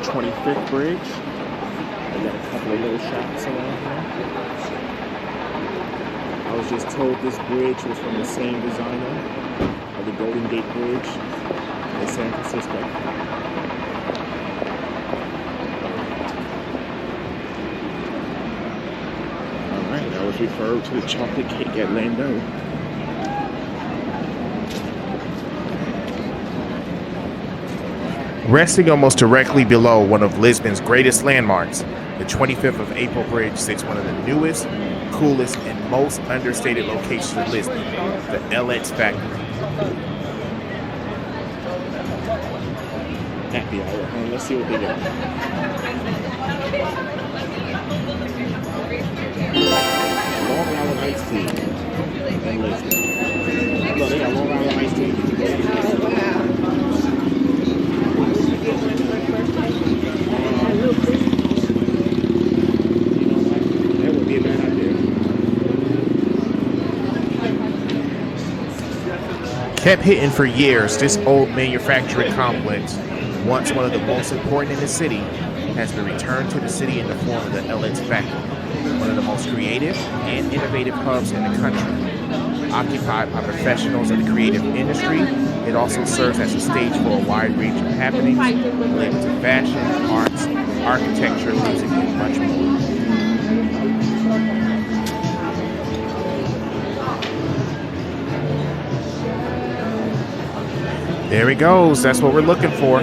25th bridge. They got a couple of little shops around here. I was just told this bridge was from the same designer of the Golden Gate Bridge in San Francisco. Alright, I was referred to the chocolate cake at Lando. Resting almost directly below one of Lisbon's greatest landmarks, the 25th of April Bridge sits one of the newest, coolest, and most understated locations in Lisbon, the LX Factory. Happy hour. Let's see what they got. Long Island iced tea in Lisbon. Look, they got Long Island iced tea. Oh, wow. That would be a bad idea. Kept hitting for years, this old manufacturing complex, once one of the most important in the city, has been returned to the city in the form of the LX Factory, one of the most creative and innovative hubs in the country. Occupied by professionals in the creative industry, it also serves as a stage for a wide range of happenings related to fashion, arts, architecture, music, and much more. There he goes. That's what we're looking for.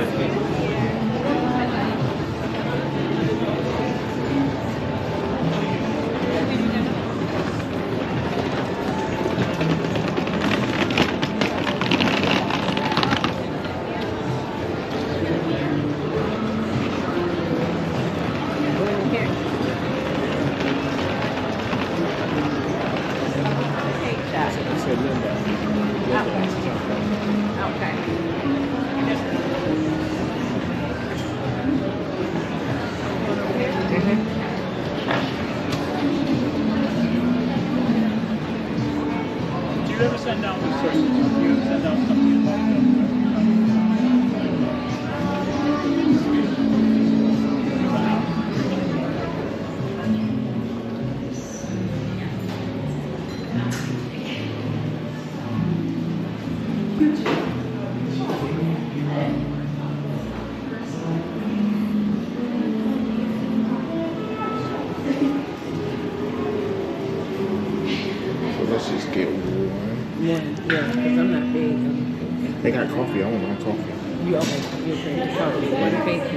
They got coffee. I want coffee. You okay? You okay? Coffee. One cake.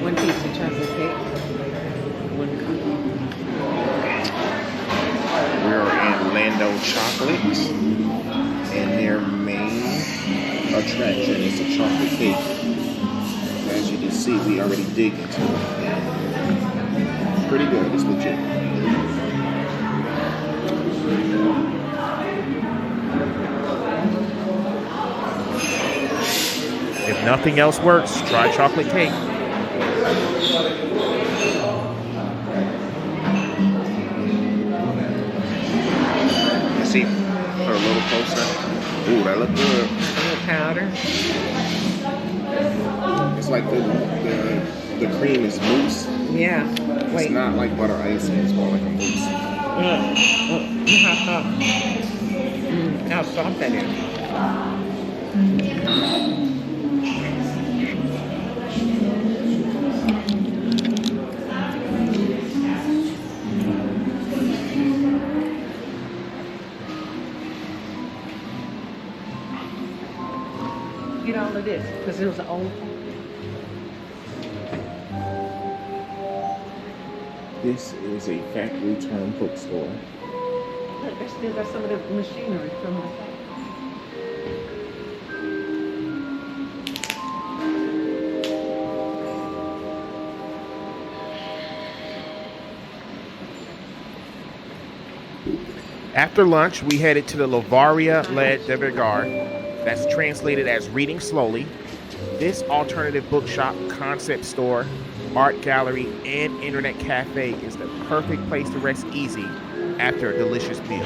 One piece of chocolate cake. One cookie. We're in Lando Chocolates, and their main attraction is the chocolate cake. As you can see, we already dig into it. It's pretty good. It's legit. If nothing else works, try chocolate cake. You see, put a little closer. Ooh, that look good. A little powder. It's like the cream is mousse. Yeah. Wait. It's not like butter icing. It's more like a mousse. How soft that is. Get all of this because it was old. This is a factory-turned bookstore. Look, they still got some of the machinery from the. After lunch, we headed to the Ler Devagar. That's translated as reading slowly. This alternative bookshop, concept store, art gallery, and internet cafe is the perfect place to rest easy after a delicious meal.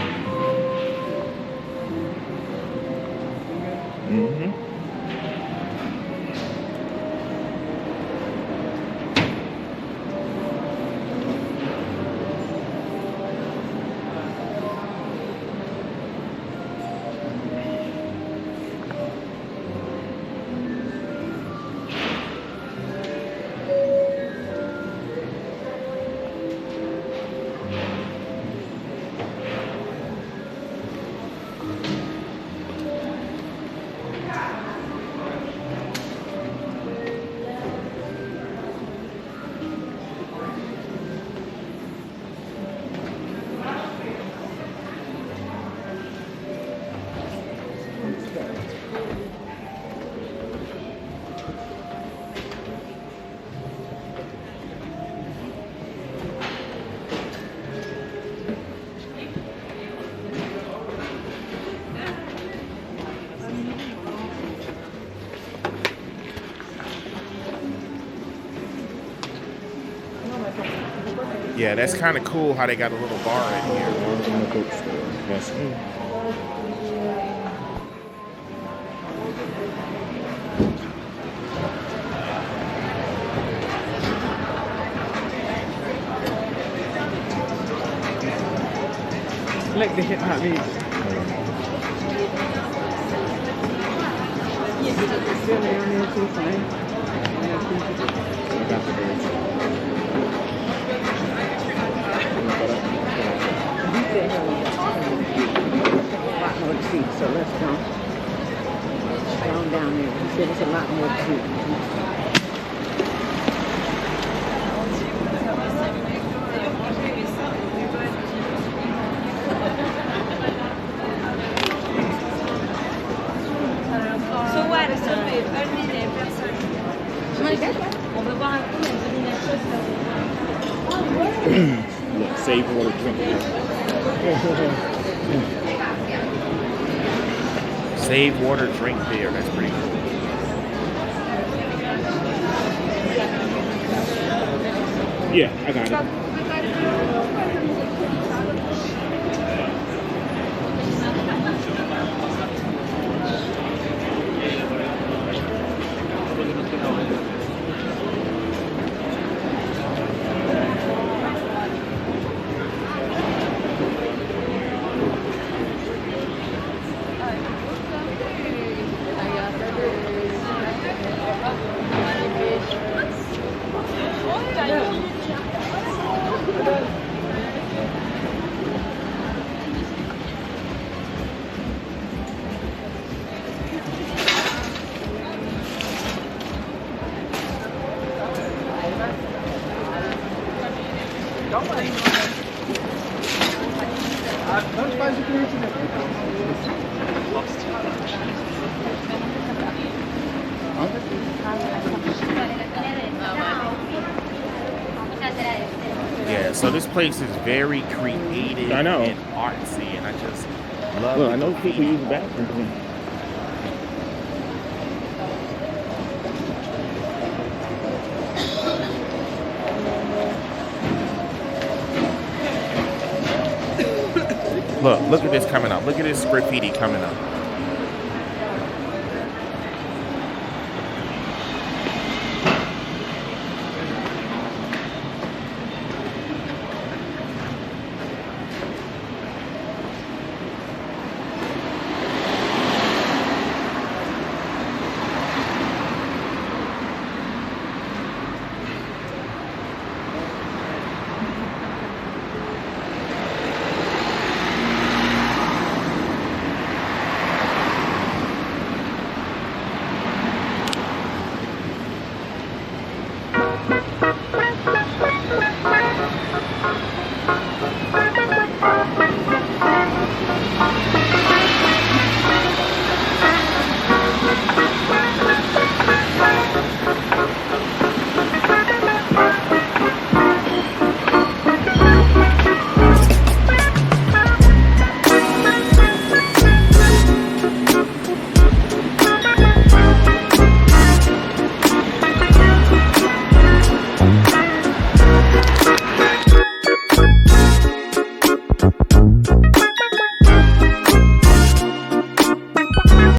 Yeah, that's kind of cool how they got a little bar in here. In the bookstore. Yes. Like the hip hop music. Still down there too, fine. He said a lot more to see, so let's go. Down there. He said it's a lot more to see. On veut boire un coup, on veut une chose. Look, save water, drink beer. Save water, drink beer. That's pretty cool. Yeah, I got it. Yeah, so this place is very creative I know. and artsy, and I just love Look, the I know people graffiti. use the bathroom. Look at this coming up. Look at this graffiti coming up.